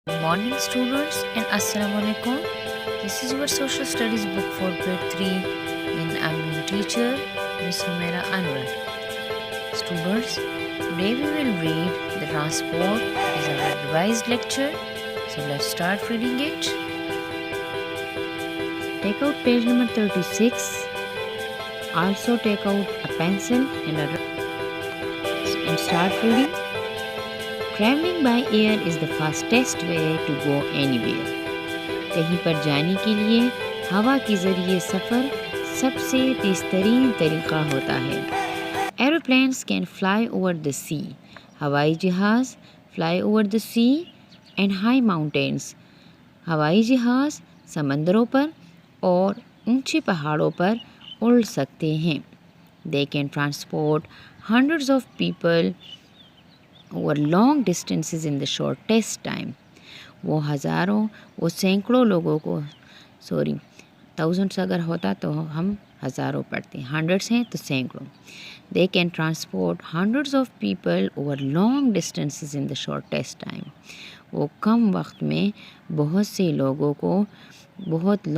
Good morning, students, and Assalamu alaikum. This is your social studies book for grade 3, and I'm your teacher, Miss Humaira Anwar. Students, today we will read The Transport. It is our revised lecture, so let's start reading it. Take out page number 36. Also take out a pencil and start reading. Traveling by air is the fastest way to go anywhere. کہیں پر جانے کے لیے ہوا کے ذریعے سفر سب سے تیز ترین طریقہ ہوتا ہے. Aeroplanes can fly over the sea. ہوائی جہاز fly over the sea and high mountains. ہوائی جہاز سمندروں پر اور اونچے پہاڑوں پر اڑ سکتے ہیں. They can transport hundreds of people over long distances in the shortest time. وہ سینکڑوں لوگوں کو تھاؤزنڈس اگر ہوتا تو ہم ہزاروں پڑھتے ہیں، ہنڈریڈس ہیں تو سینکڑوں. They can transport hundreds of people over long distances in the shortest time. وہ کم وقت میں بہت سے لوگوں کو بہت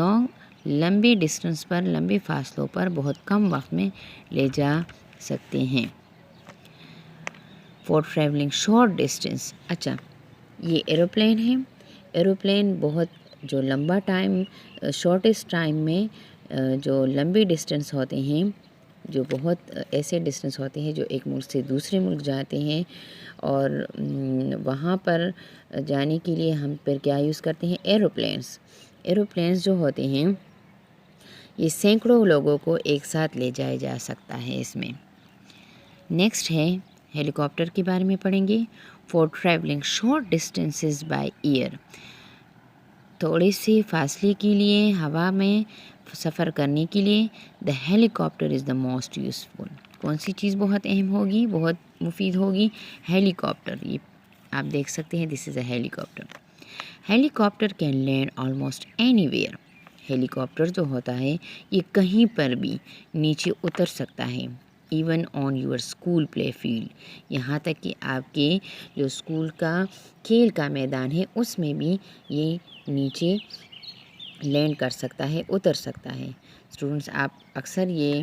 لمبے ڈسٹینس پر، لمبے فاصلوں پر بہت کم وقت میں لے جا سکتے ہیں. For travelling short distance. اچھا، یہ ایروپلین ہے. ایروپلین بہت جو لمبا ٹائم، شارٹیسٹ ٹائم میں جو لمبے ڈسٹینس ہوتے ہیں، جو بہت ایسے ڈسٹینس ہوتے ہیں جو ایک ملک سے دوسرے ملک جاتے ہیں، اور وہاں پر جانے کے لیے ہم پھر کیا یوز کرتے ہیں؟ ایروپلینس. ایروپلینس جو ہوتے ہیں یہ سینکڑوں لوگوں کو ایک ساتھ لے جایا جا سکتا ہے اس میں. نیکسٹ ہے ہیلی کاپٹر کے بارے میں پڑھیں گے. For travelling short distances by air. تھوڑے سے فاصلے کے لیے ہوا میں سفر کرنے کے لیے the helicopter is the most useful. کون سی چیز بہت اہم ہوگی، بہت مفید ہوگی؟ Helicopter. یہ آپ دیکھ سکتے ہیں، this is a helicopter. Helicopter can land almost anywhere. Helicopter جو ہوتا ہے یہ کہیں پر بھی نیچے اتر سکتا ہے. Even on your school play field. یہاں تک کہ آپ کے جو اسکول کا کھیل کا میدان ہے اس میں بھی یہ نیچے لینڈ کر سکتا ہے، اتر سکتا ہے. اسٹوڈنٹس، آپ اکثر یہ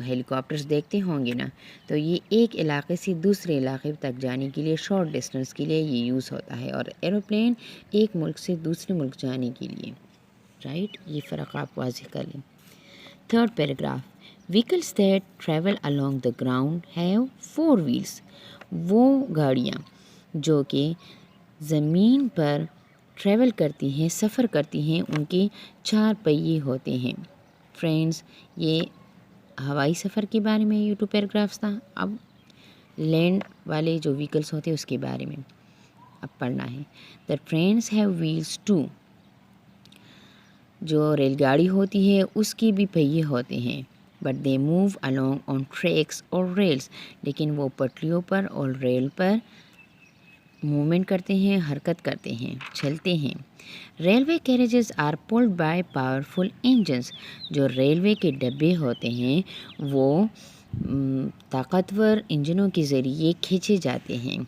ہیلی کاپٹرز دیکھتے ہوں گے نا، تو یہ ایک علاقے سے دوسرے علاقے تک جانے کے لیے، شارٹ ڈسٹینس کے لیے یہ یوز ہوتا ہے، اور ایروپلین ایک ملک سے دوسرے ملک جانے کے لیے. رائٹ، یہ فرق آپ واضح کر لیں. Third paragraph. Vehicles that travel along the ground have 4 wheels. وہ گاڑیاں جو کہ زمین پر ٹریول کرتی ہیں، سفر کرتی ہیں، ان کے 4 پہیے ہوتے ہیں. فرینڈز، یہ ہوائی سفر کے بارے میں یہ 2 پیراگرافس تھا. اب لینڈ والے جو وہیکلس ہوتے ہیں اس کے بارے میں اب پڑھنا ہے. The trains have wheels too. جو ریل گاڑی ہوتی ہے اس کی بھی پہیے ہوتے ہیں. But they move along on tracks اور ریلس. لیکن وہ پٹریوں پر اور ریل پر موومنٹ کرتے ہیں، حرکت کرتے ہیں، چلتے ہیں. Railway carriages are pulled by powerful engines. جو ریلوے کے ڈبے ہوتے ہیں وہ طاقتور انجنوں کے ذریعے کھینچے جاتے ہیں.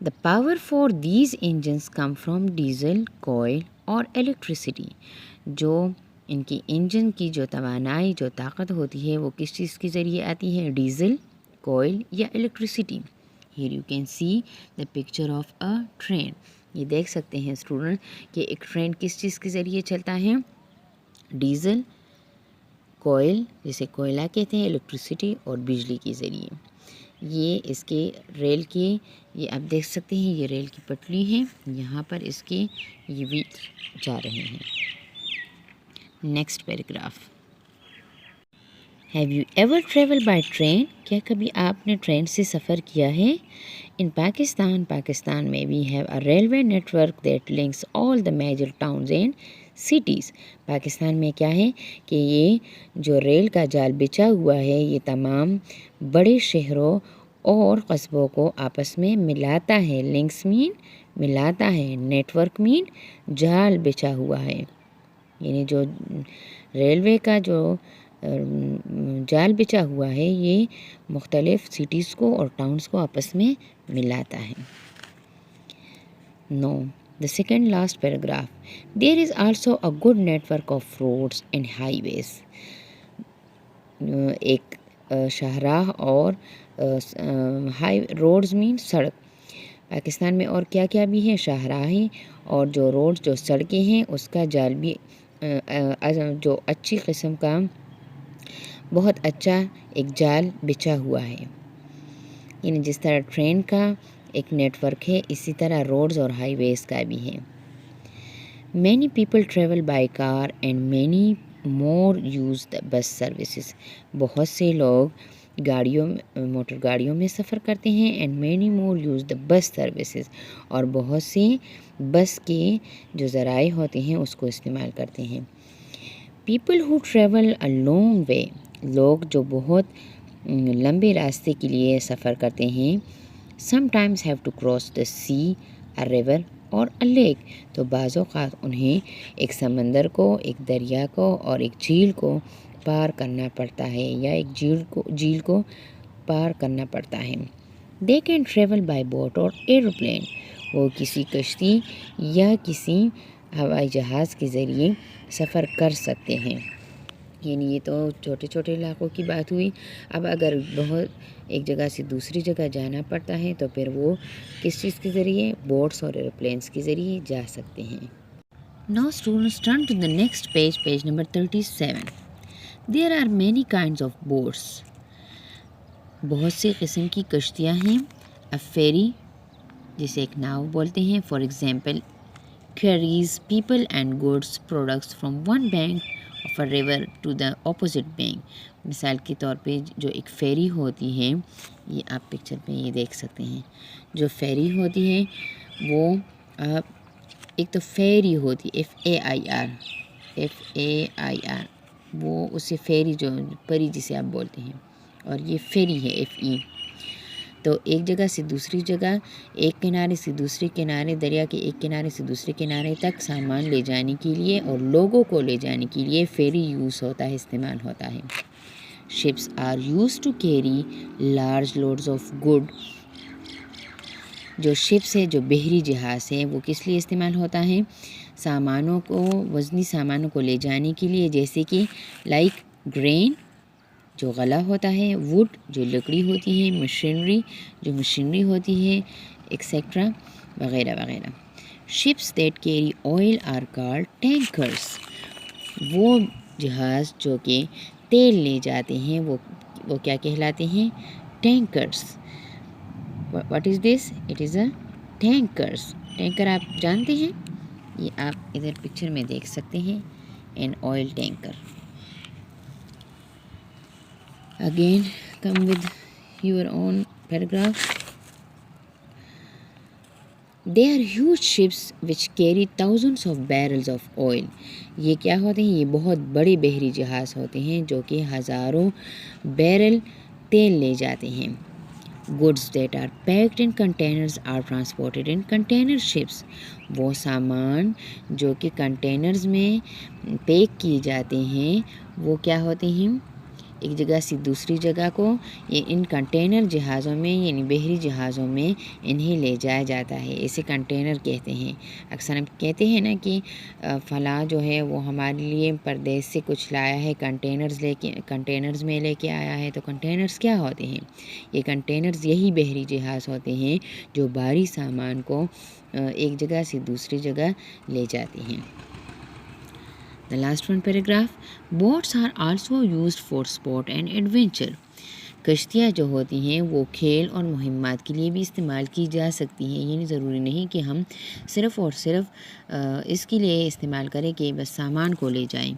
The power for these engines come from diesel, coal اور electricity. جو ان کی انجن کی جو توانائی، جو طاقت ہوتی ہے وہ کس چیز کے ذریعے آتی ہے؟ ڈیزل، کوئل یا electricity. Here you can see the picture of a train. یہ دیکھ سکتے ہیں اسٹوڈنٹ کہ ایک ٹرین کس چیز کے ذریعے چلتا ہے؟ ڈیزل، کوئل جسے کوئلہ کہتے ہیں، الیکٹریسٹی اور بجلی کے ذریعے. یہ اس کے ریل کے، یہ آپ دیکھ سکتے ہیں یہ ریل کی پٹری ہے، یہاں پر اس کے یہ ویل جا رہے ہیں. Next paragraph. Have you ever travel by train. کیا کبھی آپ نے ٹرین سے سفر کیا ہے؟ ان پاکستان میں we have a railway network that links all the major towns and cities. Pakistan میں کیا ہے کہ یہ جو ریل کا جال بچھا ہوا ہے یہ تمام بڑے شہروں اور قصبوں کو آپس میں ملاتا ہے. لنکس مین ملاتا ہے، نیٹ ورک مین جال بچھا ہوا ہے. یعنی جو ریلوے کا جو جال بچھا ہوا ہے یہ مختلف سٹیز کو اور ٹاؤنز کو آپس میں ملاتا ہے. No. The second last paragraph. There is also a good network of roads and highways. ایک شاہراہ اور ہائی روڈز مین سڑک. پاکستان میں اور کیا کیا بھی ہیں؟ شاہراہیں اور جو روڈز جو سڑکیں ہیں اس کا جال بھی جو اچھی قسم کا بہت اچھا ایک جال بچھا ہوا ہے. یعنی جس طرح ٹرین کا ایک نیٹ ورک ہے اسی طرح روڈز اور ہائی ویز کا بھی ہے. Many people travel by car and many more use the bus services. بہت سے لوگ موٹر گاڑیوں میں سفر کرتے ہیں. And many more use the bus services اور بہت سے بس کے جو ذرائع ہوتے ہیں اس کو استعمال کرتے ہیں. People who travel a long way. لوگ جو بہت لمبے راستے کے لیے سفر کرتے ہیں. Sometimes have to cross the sea a river or a leak. تو بعض اوقات انہیں ایک سمندر کو، ایک دریا کو اور ایک جھیل کو پار کرنا پڑتا ہے یا ایک جھیل کو پار کرنا پڑتا ہے. They can travel by boat or aeroplane. وہ کسی کشتی یا کسی ہوائی جہاز کے ذریعے سفر کر سکتے ہیں. یعنی یہ تو چھوٹے چھوٹے علاقوں کی بات ہوئی. اب اگر بہت ایک جگہ سے دوسری جگہ جانا پڑتا ہے تو پھر وہ کس چیز کے ذریعے؟ بوٹس اور ایروپلینس کے ذریعے جا سکتے ہیں. Now students turn to the next page, page number 37. There are many kinds of boats. بہت سے قسم کی کشتیاں ہیں. A ferry جسے ایک ناؤ بولتے ہیں. For example, carries people and goods products from one bank of a river to the opposite bank. مثال کے طور پہ جو ایک فیری ہوتی ہے، یہ آپ پکچر پہ یہ دیکھ سکتے ہیں. جو فیری ہوتی ہے وہ آپ ایک تو فیری ہوتی FAIR وہ اسے فیری جو پری جسے آپ بولتے ہیں، اور یہ فیری ہے FE. تو ایک جگہ سے دوسری جگہ، ایک کنارے سے دوسرے کنارے، دریا کے ایک کنارے سے دوسرے کنارے تک سامان لے جانے کے لیے اور لوگوں کو لے جانے کے لیے فیری یوز ہوتا ہے، استعمال ہوتا ہے. Ships are use to carry large loads of good. جو شپس ہے، جو بحری جہاز ہے، وہ کس لیے استعمال ہوتا ہے؟ سامانوں کو، وزنی سامانوں کو لے جانے کے لیے، جیسے کہ لائک گرین جو غلہ ہوتا ہے، ووڈ جو لکڑی ہوتی ہے، مشینری جو مشینری ہوتی ہے، ایکسیکٹرا وغیرہ وغیرہ. Ships that carry oil are called tankers. وہ جہاز جو کہ تیل لے جاتے ہیں وہ کیا کہلاتے ہیں؟ Tankers. What is this? It is a tankers. Tanker آپ جانتے ہیں؟ یہ آپ ادھر پکچر میں دیکھ سکتے ہیں. An oil tanker. Again, come with your own paragraph. They are huge ships which carry thousands of barrels of oil. یہ کیا ہوتے ہیں؟ یہ بہت بڑے بحری جہاز ہوتے ہیں جو کہ ہزاروں بیرل تیل لے جاتے ہیں. Goods that are packed in containers are transported in container ships. وہ سامان جو کہ کنٹینرز میں پیک کیے جاتے ہیں وہ کیا ہوتے ہیں؟ ایک جگہ سے دوسری جگہ کو یہ ان کنٹینر جہازوں میں، یعنی بحری جہازوں میں انہیں لے جایا جاتا ہے. اسے کنٹینر کہتے ہیں. اکثر ہم کہتے ہیں نا کہ فلاں جو ہے وہ ہمارے لیے پردیس سے کچھ لایا ہے، کنٹینرز میں لے کے آیا ہے. تو کنٹینرز کیا ہوتے ہیں؟ یہ کنٹینرز یہی بحری جہاز ہوتے ہیں جو بھاری سامان کو ایک جگہ سے دوسری جگہ لے جاتے ہیں. The last one paragraph. Boats are also used for sport and adventure. کشتیاں جو ہوتی ہیں وہ کھیل اور مہمات کے لیے بھی استعمال کی جا سکتی ہیں. یہ نہیں ضروری نہیں کہ ہم صرف اور صرف اس کے لیے استعمال کریں کہ بس سامان کو لے جائیں.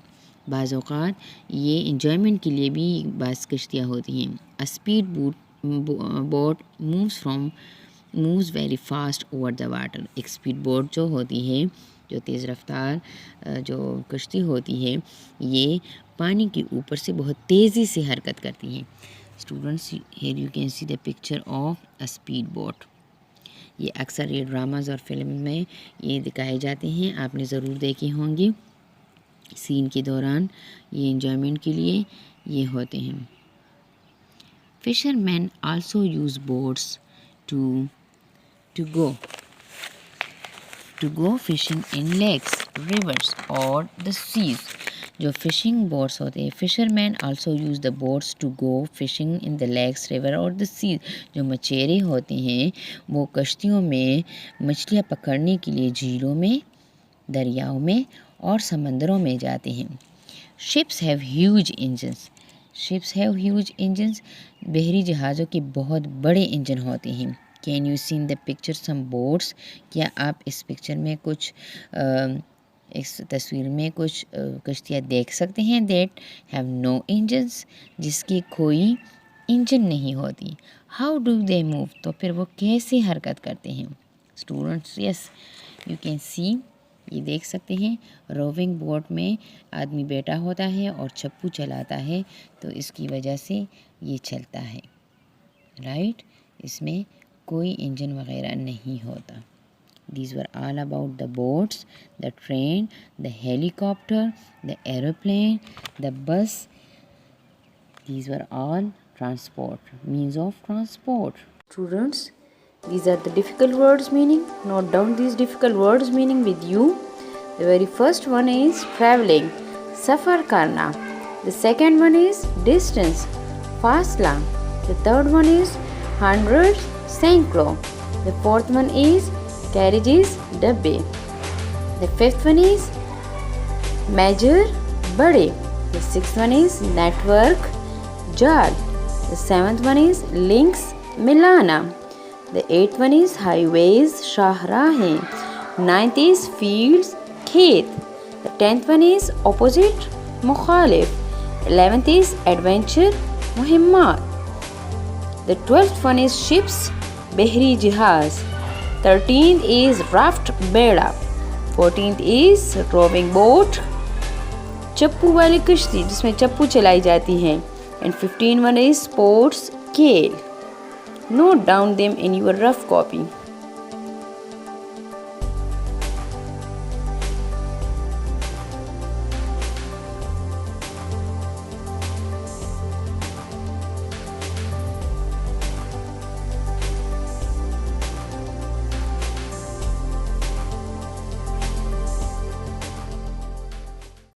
بعض اوقات یہ انجوائمنٹ کے لیے بھی بعض کشتیاں ہوتی ہیں. A speed boat moves very fast over the water. ایک اسپیڈ بوٹ جو ہوتی ہے، جو تیز رفتار جو کشتی ہوتی ہے، یہ پانی کے اوپر سے بہت تیزی سے حرکت کرتی ہیں. Students here you can see the picture of a speed boat. یہ اکثر یہ ڈراماز اور فلم میں یہ دکھائے جاتے ہیں، آپ نے ضرور دیکھے ہوں گے. سین کے دوران یہ انجوائمنٹ کے لیے یہ ہوتے ہیں. Fishermen also use boats to go. to go fishing in lakes, rivers or the seas. جو فشنگ بوٹس ہوتے ہیں fishermen also use the boats to go fishing in the lakes river or the Cs. جو مچھیرے ہوتے ہیں وہ کشتیوں میں مچھلیاں پکڑنے کے لیے جھیلوں میں، دریاؤں میں اور سمندروں میں جاتے ہیں. Ships have huge engines. Ships have huge engines. بحری جہازوں کے بہت بڑے انجن ہوتے ہیں. Can you seen the picture some boats. کیا آپ اس پکچر میں کچھ اس تصویر میں کچھ کشتیاں دیکھ سکتے ہیں. That have no engines. جس کی کوئی انجن نہیں ہوتی. How do they move. تو پھر وہ کیسے حرکت کرتے ہیں. اسٹوڈنٹس یس یو کین سی. یہ دیکھ سکتے ہیں روونگ بوٹ میں آدمی بیٹھا ہوتا ہے اور چپو چلاتا ہے تو اس کی وجہ سے یہ چلتا ہے رائٹ. اس میں کوئی انجن وغیرہ نہیں ہوتا. These were all about the boats, the train, the helicopter, the aeroplane, the bus. These were all transport, means of transport. Students, these are the difficult words meaning. Note down these difficult words meaning with you. The very first one is traveling, safar karna. The second one is distance, fasla. The third one is hundreds, sainklo. The fourth one is carriages, dabbe. The fifth one is measure, bade. The sixth one is network, jal. The seventh one is links, milana. The eighth one is highways, shahrahein. Ninth is fields, khet. The 10th one is opposite, mukhalif. 11th is adventure, muhimmat. The 12th one is ships, behri jihaz. 13th is raft, beda. 14th is rowing boat, چپو والی کشتی جس میں چپو چلائی جاتی ہیں. And 15th one is sports, kale. Note down them in your rough copy.